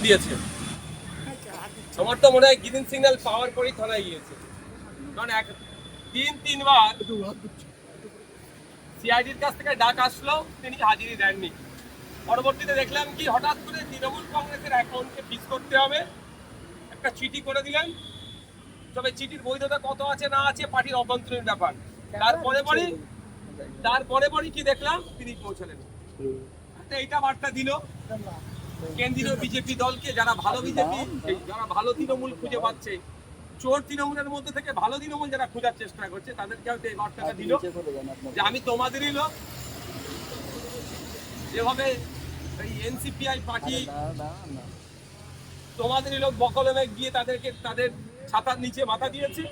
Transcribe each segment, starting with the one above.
দিয়েছে। আমার তো মনে হয় গ্রিন সিগন্যাল পাওয়ার পরেই থানায় গিয়েছে, কারণ তিনবার সিআইডির কাছ থেকে ডাক আসলো, তিনি হাজিরি দেননি। পরবর্তীতে দেখলাম কি হঠাৎ করে তৃণমূল কংগ্রেসের অ্যাকাউন্টকে ফ্রিজ করতে হবে, একটা চিঠি করে দিলেন। তবে চিঠির বৈধতা কত আছে না আছে পার্টির অভ্যন্তরীণ ব্যাপার। তারপরে কি দেখলাম তিনি পৌঁছলেন। এইটা বার্তা দিল কেন্দ্রীয় বিজেপি দলকে, যারা ভালো বিজেপি, যারা ভালো তৃণমূল খুঁজে পাচ্ছে, চোর তৃণমূলের মধ্যে থেকে ভালো তৃণমূল যারা খোঁজার চেষ্টা করছে, তাদেরকে হয়তো এই বার্তাটা দিল যে আমি তোমাদেরই লোক। যেভাবে এই এনসিপিআই পার্টি তোমাদেরই লোক বকলমে গিয়ে তাদেরকে তাদের ছাতার নিচে মাথা দিয়েছে,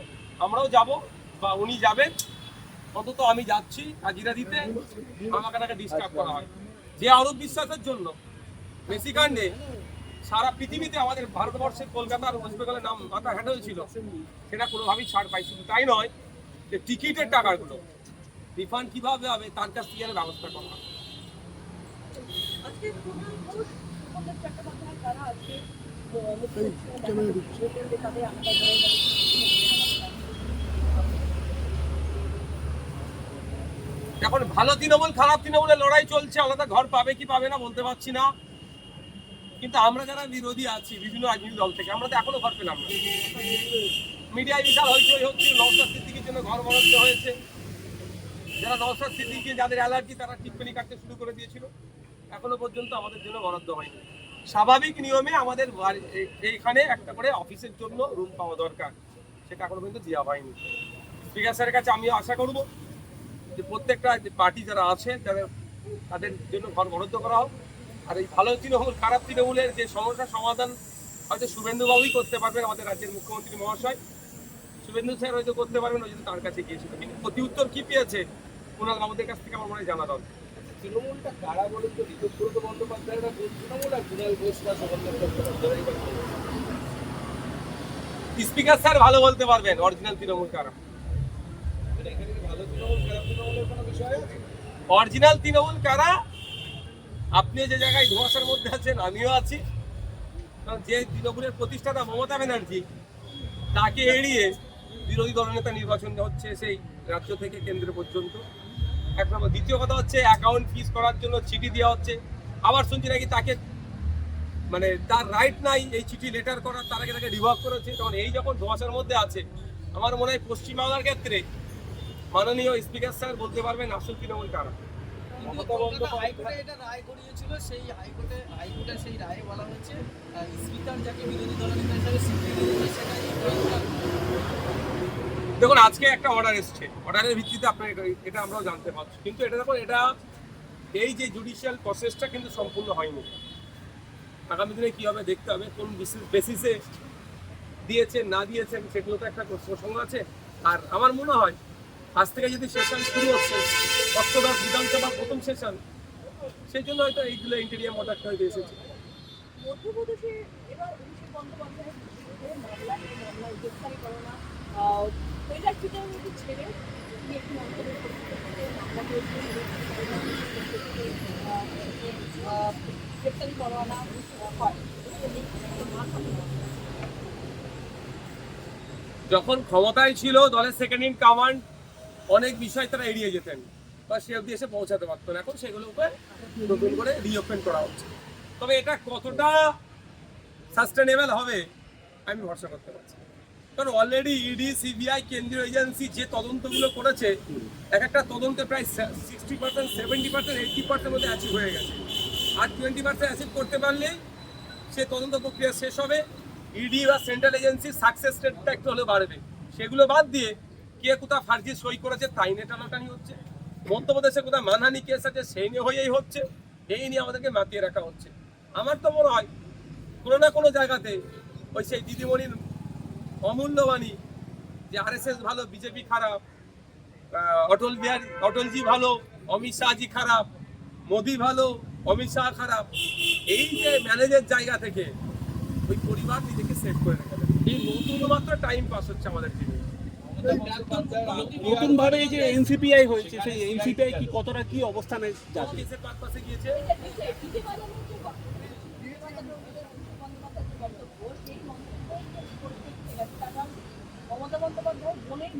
আমরাও যাব বা উনি যাবেন, অন্তত আমি যাচ্ছি হাজিরা দিতে, আমাকে তাকে ডিস্টার্ব করা হয়। যে অরূপ বিশ্বাসের জন্য মেসিকাণ্ডে সারা পৃথিবীতে আমাদের ভারতবর্ষের কলকাতা আর ওয়েস্ট বেঙ্গলের নাম মাথা হেঁটে হয়েছিল, সেটা কোনোভাবেই ছাড় পাই। শুধু তাই নয়, যে টিকিটের টাকাগুলো রিফান্ড কিভাবে হবে তার কাছ থেকে ব্যবস্থা করা হয়। এখন ভালো তৃণমূল খারাপ তৃণমূলের লড়াই চলছে, আলাদা ঘর পাবে কি পাবে না বলতে পারছি না, কিন্তু আমরা যারা বিরোধী আছি বিভিন্ন রাজনৈতিক দল থেকে, আমরা তো এখনো ঘর পেলাম না। মিডিয়ায় বিশাল হইচই হচ্ছে, নওশাদ সিদ্দিকীর জন্য ঘর বরাদ্দ হয়েছে। যারা নওশাদ সিদ্দিকী যাদের অ্যালার্জি তারা টিপ্পনি কাটতে শুরু করে দিয়েছিল, এখনো পর্যন্ত আমাদের জন্য বরাদ্দ হয়নি। স্বাভাবিক নিয়মে আমাদের এইখানে একটা করে অফিসের জন্য রুম পাওয়া দরকার, সেটা এখনো পর্যন্ত দেওয়া হয়নি। স্পিকার স্যারের কাছে আমি আশা করব যে প্রত্যেকটা পার্টি যারা আছে তাদের জন্য ঘর বরাদ্দ করা হোক। আর এই ভালো তৃণমূল খারাপ তৃণমূলের যে সমস্যার সমাধান হয়তো শুভেন্দুবাবুই করতে পারবেন, আমাদের রাজ্যের মুখ্যমন্ত্রী মহাশয় শুভেন্দু স্যার হয়তো করতে পারবেন, ওই জন্য তার কাছে গিয়েছিল। কিন্তু প্রতি উত্তর কি পেয়েছে কুণাল বাবুদের কাছ থেকে আমার মনে হয় জানা দরকার। তৃণমূলটা কারা বলেন তো? বিদ্যুৎ বন্দ্যোপাধ্যায়রা তৃণমূল আর কুণাল ঘোষ বা সুবর্ণচন্দ্র চট্টোপাধ্যায়। স্পিকার স্যার ভালো বলতে পারবেন অরিজিনাল তৃণমূল কারা। ভালো তৃণমূল খারাপ তৃণমূলের কোনো বিষয় আছে? অরিজিনাল তৃণমূল কারা, আপনি যে জায়গায় ধোঁয়াশার মধ্যে আছেন আমিও আছি। কারণ যে তৃণমূলের প্রতিষ্ঠাতা মমতা ব্যানার্জি, তাকে এড়িয়ে বিরোধী দলনেতা নির্বাচন হচ্ছে সেই রাজ্য থেকে কেন্দ্র পর্যন্ত। এক নম্বর। দ্বিতীয় কথা হচ্ছে অ্যাকাউন্ট ফ্রিজ করার জন্য চিঠি দেওয়া হচ্ছে। আবার শুনছি নাকি তাকে মানে তার রাইট নাই এই চিঠি লেটার করার, তার আগে তাকে রিভক করেছে। তখন এই যখন ধোঁয়াশার মধ্যে আছে, আমার মনে হয় পশ্চিমবাংলার ক্ষেত্রে মাননীয় স্পিকার স্যার বলতে পারবেন আসল তৃণমূল কারা। হাইকোর্টে এটা রায় করিয়েছিল, সেই হাইকোর্টের সেই রায়ে বলা হয়েছে স্পিকার যাকে বিরোধী দলনেতা হিসেবে স্বীকৃতি দেবে সেটাই। দেখুন আজকে একটা অর্ডার এসছে, অর্ডারের ভিত্তিতে আপনার এটা আমরাও জানতে পারছি, কিন্তু এটা দেখুন এটা এই যে জুডিশিয়াল প্রসেসটা কিন্তু সম্পূর্ণ হয়নি। আগামী দিনে কী হবে দেখতে হবে, কোন বেসিসে দিয়েছেন না দিয়েছেন সেগুলো তো একটা প্রসঙ্গ আছে। আর আমার মনে হয় আজ থেকে যদি সেশন শুরু হচ্ছে, অষ্টদশ বিধানসভার প্রথম সেশন, সেই জন্য হয়তো এইগুলো ইন্টেরিয়াম অর্ডারটা হয়তো এসেছে। মধ্যপ্রদেশে এবার অভিষেক বন্দ্যোপাধ্যায়ের বিরুদ্ধে মামলায় গ্রেফতারি করোনা ছেড়ে একটি মন্তব্য মামলা করেছে, গ্রেফতারি করোনা হয়। যখন ক্ষমতায় ছিল দলের সেকেন্ড ইন কমান্ড, অনেক বিষয় তারা এড়িয়ে যেতেন বা সে অবধি এসে পৌঁছাতে পারতো না। এখন সেগুলোকে নতুন করে রিওপেন করা হচ্ছে। তবে এটা কতটা সাস্টেনেবল হবে আমি ভরসা করতে পারছি, কারণ অলরেডি ইডি, সিবিআই, কেন্দ্রীয় এজেন্সি যে তদন্তগুলো করেছে, এক একটা তদন্তে প্রায় 60%, 70%, 80% মধ্যে অ্যাচিভ হয়ে গেছে। আর 20% অ্যাচিভ করতে পারলেই সে তদন্ত প্রক্রিয়া শেষ হবে। ইডি বা সেন্ট্রাল এজেন্সির সাকসেস রেটটা একটু হলে বাড়বে। সেগুলো বাদ দিয়ে কে কোথাও ফার্জি সই করেছে তাই নিয়ে টানাটানি হচ্ছে, মধ্যপ্রদেশে কোথাও মানহানি কেস আছে সেই নিয়ে হয়েই হচ্ছে, এই নিয়ে আমাদেরকে মাতিয়ে রাখা হচ্ছে। আমার তো মনে হয় কোনো না কোনো জায়গাতে ওই সেই দিদিমণির অমূল্যবাণী যে আরএসএস ভালো, বিজেপি খারাপ, অটলজি ভালো, অমিত শাহজি খারাপ, মোদি ভালো, অমিত শাহ খারাপ, এই যে ম্যানেজের জায়গা থেকে ওই পরিবার নিজেকে সেভ করে রেখে দেবে। এই নতুন মাত্র টাইম পাস হচ্ছে আমাদের জীবনে। নতুন ভাবে এই যে এনসিপিআই হয়েছে, সেই এনসিপিআই কি কতটা কি অবস্থানে যাচ্ছে? দেশের পারপাসে গিয়েছে।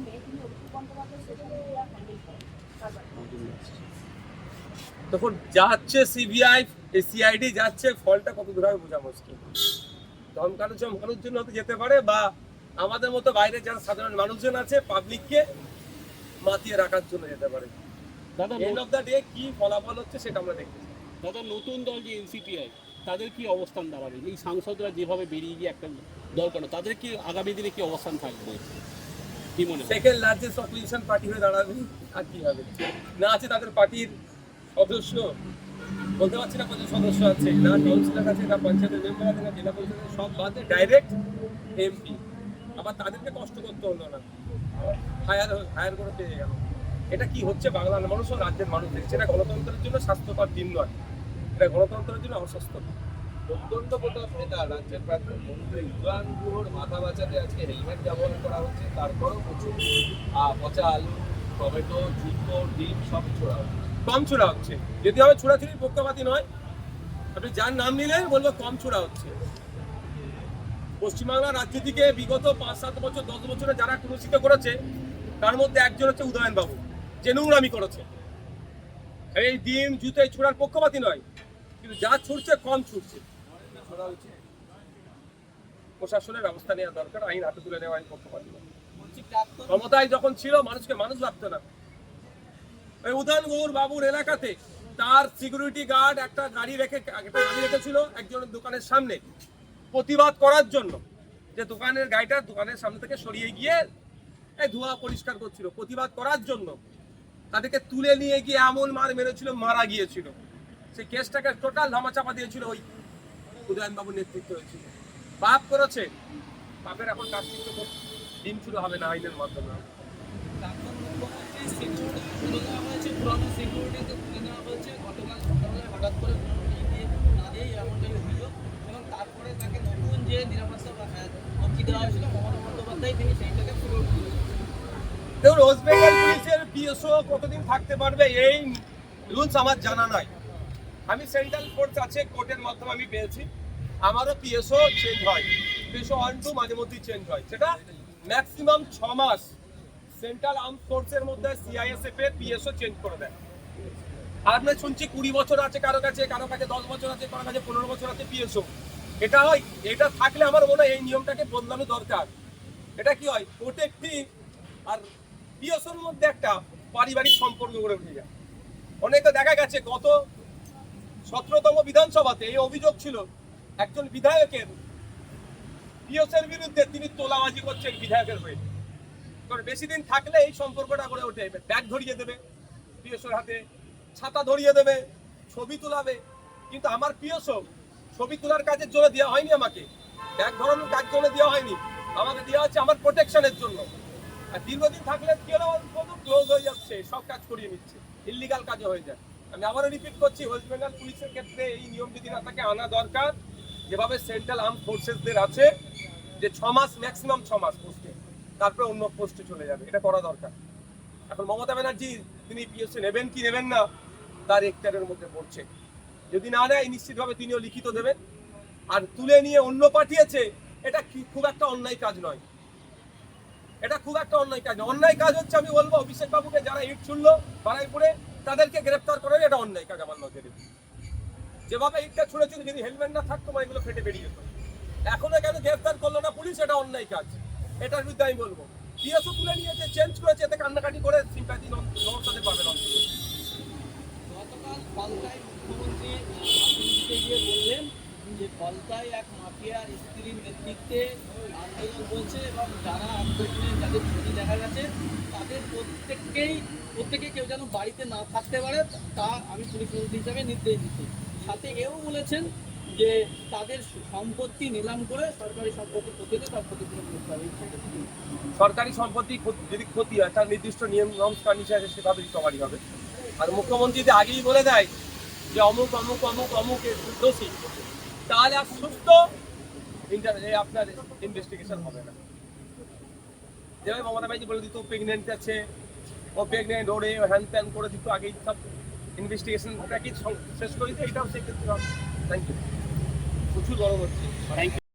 মেয়ে তিনি অভিষেক বন্দ্যোপাধ্যায় সেটাকে হ্যান্ডেল করেন তখন যাচ্ছে সিবিআই সিআইডি যাচ্ছে, ফলটা কত দূর হবে বোঝা মুশকিল। ধমকানোর জন্য মানুষের জন্য হতে যেতে পারে, বা আমাদের মতো বাইরে যারা সাধারণ মানুষজন আছে পাবলিককে মাতিয়ে রাখার জন্য যেতে পারে। দাদা এন্ড অফ দ্য ডে কি ফলাফল হচ্ছে সেটা আমরা দেখতে চাই। দাদা নতুন দল যে এনসিপিআই, তাদের কি অবস্থান দাঁড়াবে? এই সাংসদরা যেভাবে বেরিয়ে গিয়ে একটা দল করলো, তাদের কি আগামী দিনে কি অবস্থান থাকবে কি মনে হয়? সেকেন্ড লার্জেস্ট অপোজিশন পার্টি হয়ে দাঁড়াবে, আর কি হবে? না আছে তাদের পার্টির সদস্য, বলতে পারছি না কত সদস্য আছে, না কাউন্সিলর আছে, না পঞ্চায়েতের মেম্বার আছে, না জেলা পরিষদের, সব বাদে ডাইরেক্ট এমপি। আবার তাদেরকে কষ্ট করতে হলো না, হায়ার করে পেয়ে গেল। এটা কি হচ্ছে বাংলার মানুষ ও রাজ্যের মানুষ দেখছে। এটা গণতন্ত্রের জন্য স্বাস্থ্যকর দিন নয়, এটা গণতন্ত্রের জন্য অস্বাস্থ্যকর। প্রত্যন্ত প্রতাপ নেতা রাজ্যের প্রাক্তন মন্ত্রী উড়ান গুহর মাথা বাঁচাতে আজকে হেলমেট ব্যবহার করা হচ্ছে, তারপরও প্রচুর পচা আলু, টমেটো, জুতো, ডিম সব ছোড়া হচ্ছে। কম ছোড়া হচ্ছে, যদি আমি ছোড়াছুড়ির পক্ষপাতী নয়, আপনি যার নাম নিলেন বলবো কম ছোড়া হচ্ছে। পশ্চিমবাংলার রাজনীতিকে বিগত 5-7 বছর 10 বছরে যারা কুলুষিত করেছে, তার মধ্যে একজন হচ্ছে উদয়ন বাবু, যে নোংরামি করেছে। এই ডিম জুতো এই ছোড়ার পক্ষপাতী নয়, কিন্তু যা ছুটছে কম ছুটছে। ছোড়া হচ্ছে, প্রশাসনের ব্যবস্থা নেওয়া দরকার, আইন হাতে তুলে নেওয়া আইন পক্ষপাতী নয়। ক্ষমতায় যখন ছিল মানুষকে মানুষ লাগতো না। ওই উদয়ন গৌর বাবুর এলাকাতে তার সিকিউরিটি গার্ড একটা গাড়ি রেখেছিল একজনের দোকানের সামনে প্রতিবাদ করার জন্য, যে দোকানের গাড়িটা দোকানের সামনে থেকে সরিয়ে গিয়ে এই ধোঁয়া পরিষ্কার করছিল। প্রতিবাদ করার জন্য তাদেরকে তুলে নিয়ে গিয়ে এমন মার মেরেছিল, মারা গিয়েছিল। সেই কেসটাকে টোটাল ধামাচাপা দিয়েছিল ওই উদয়ন বাবুর নেতৃত্ব হয়েছিল। পাপ করেছে, পাপের এখন কাজচিত্র দিন শুরু হবে না আইনের মাধ্যমে। প্রাক্তন মুখ্যমন্ত্রী সিকিউরিটি তুলে নেওয়া হয়েছে, পুরনো সিকিউরিটিতে তুলে নেওয়া হয়েছে। গতকাল সকালবেলায় হঠাৎ করে না দিয়েই এমনটাই অভিযোগ, এবং তারপরে তাকে নতুন যে নিরাপত্তা হুমকি দেওয়া হয়েছিল মমতা বন্দ্যোপাধ্যায়, তিনি সেইটাকে পুরো দেখুন, ওয়েস্ট বেঙ্গল পুলিশের পিএসও কতদিন থাকতে পারবে এই রুলস আমার জানা নাই। আমি সেন্ট্রাল ফোর্স আছে, কোর্টের মাধ্যমে আমি পেয়েছি, আমারও পিএসও চেঞ্জ হয়, পিএসও 1-2 মাঝে মধ্যেই চেঞ্জ হয়। সেটা ম্যাক্সিমাম 6 মাস সেন্ট্রাল আর্ম ফোর্সের মধ্যে সিআইএসএফ এর পিএসও চেঞ্জ করে দেয়। আর আমি শুনছি 20 বছর আছে কারো কাছে 10 বছর আছে, কারো কাছে 15 বছর আছে পিএসও। এটা হয়, এটা থাকলে আমার মনে হয় এই নিয়মটাকে বদলানো দরকার। এটা কি হয়, প্রোটেক্টিভ আর পিএসওর মধ্যে একটা পারিবারিক সম্পর্ক গড়ে উঠে যায়। অনেকে দেখা গেছে গত 17তম বিধানসভাতে এই অভিযোগ ছিল একজন বিধায়কের পিএসওর বিরুদ্ধে, তিনি তোলাবাজি করছেন বিধায়কের হয়ে। কারণ বেশি দিন থাকলে এই সম্পর্কটা গড়ে ওঠে। ব্যাগ ধরিয়ে দেবে পিএসওর হাতে, ছাতা ধরিয়ে দেবে, ছবি তোলাবে। কিন্তু আমার পিএসও ছবি তোলার কাজের জন্য দেওয়া হয়নি, আমাকে ব্যাগ ধরানোর কাজ জন্য দেওয়া হয়নি, আমাকে দেওয়া হচ্ছে আমার প্রোটেকশনের জন্য। আর দীর্ঘদিন থাকলে কি হলো, ক্লোজ হয়ে যাচ্ছে, সব কাজ করিয়ে নিচ্ছে, ইল্লিগাল কাজে হয়ে যায়। আমি আবারও রিপিট করছি, ওয়েস্ট বেঙ্গল পুলিশের ক্ষেত্রে এই নিয়ম যদি না থাকে আনা দরকার, যেভাবে সেন্ট্রাল আর্ম ফোর্সেসদের আছে যে 6 মাস ম্যাক্সিমাম 6 মাস পোস্টে, তারপরে অন্য পোস্টে চলে যাবে, এটা করা দরকার। এখন মমতা ব্যানার্জি তিনি পিএসসি নেবেন কি নেবেন না তার এখতিয়ারের মধ্যে পড়ছে। যদি না নেয় নিশ্চিতভাবে তিনিও লিখিত দেবেন। আর তুলে নিয়ে অন্য পাঠিয়েছে, এটা খুব একটা অন্যায় কাজ নয়, এটা খুব একটা অন্যায় কাজ নয়। অন্যায় কাজ হচ্ছে, আমি বলবো অভিষেক বাবুকে যারা ইট ছুড়লো বারাইপুরে, তাদেরকে গ্রেফতার করেন, এটা অন্যায় কাজ আমার নজরে। যেভাবে ইটটা ছুড়েছিল, যদি হেলমেট না থাকতো মানে এগুলো ফেটে বেরিয়ে যেত। এখনো কেন গ্রেফতার করলো না পুলিশ, এটা অন্যায় কাজ, এটার বিরুদ্ধে আমি বলবো। পিএসও তুলে নিয়েছে, চেঞ্জ করেছে, এতে কান্নাকাটি করে সিম্প্যাথি নমস্কার পাবেন অন্তত। গতকাল ফলতায় মুখ্যমন্ত্রী ভাষণ দিতে গিয়ে বললেন যে ফলতায় এক মাফিয়ার স্ত্রীর নেতৃত্বে আন্দোলন চলছে, এবং যারা আন্দোলনে যাদের ছবি দেখা গেছে তাদের প্রত্যেকে কেউ যেন বাড়িতে না থাকতে পারে, তা আমি পুলিশ মন্ত্রী হিসাবে নির্দেশ দিচ্ছি। সাথে এও বলেছেন যে তাদের সম্পত্তি নিলাম করে সরকারি সম্পত্তি ক্ষতিতে তার ক্ষতিপূরণ করতে হবে। সরকারি সম্পত্তি যদি ক্ষতি হয়, তার নির্দিষ্ট নিয়ম কন্ডিশন আছে, সেভাবে রিকভারি হবে। আর মুখ্যমন্ত্রী যদি আগেই বলে দেয় যে অমুক অমুক অমুক অমুক এর দোষী, তাহলে আর সুস্থ আপনার ইনভেস্টিগেশন হবে না। যেভাবে মমতা ব্যানার্জি বলে দিত প্রেগনেন্ট আছে, ও প্রেগনেন্ট, ওরে হ্যান ত্যান করে দিত, আগেই সব ইনভেস্টিগেশনটাকে শেষ করে দিত, এটাও সেই ক্ষেত্রে। Thank you. প্রচুর গরম হচ্ছে। Thank you.